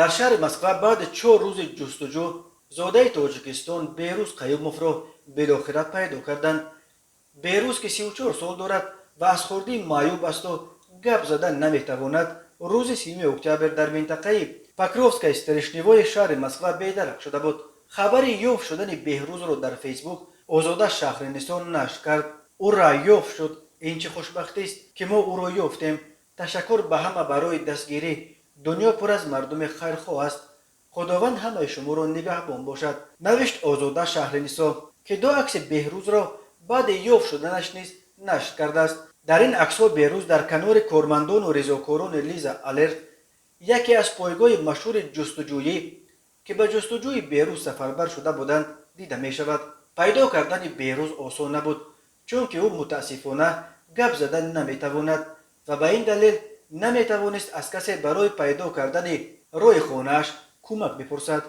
در شهر مسکو بعد 4 روز جستجو زاده تاجیکستان بهروز قیوموف را بالاخره پیدا کردند. بهروز که 34 سال دارد و از خوردی معیوب است و گپ زدن نمیتواند، روز 3 اکتبر در منطقه پاکروفسک استرشنیوی شهر مسکو بیدرک شده بود. خبر یافت شدن بهروز را در فیسبوک آزاده شهرنشین نشر کرد. او را یافت شد. این چه خوشبختی است که ما او را یافتیم. تشکر به همه برای دستگیری. دنیا پر از مردم خیرخواه است. خداوند همه شما را نگهبان باشد. نوشت آزاده شهرنشین که دو عکس بهروز را بعد یافت شدنش نیز نشر کرده است. در این عکس‌ها بهروز در کنار کارمندان و رضاکاران لیزا آلرت، یکی از پایگاه مشهور جستجویی که به جستجوی بهروز سفربر شده بودند، دیده می شود. پیدا کردن بهروز آسان نبود، چون که او متاسفانه گپ زدن نمی تواند و به این دلیل نمی توانست از کسی برای پیدا کردن راه خانه‌اش کمک بپرسد.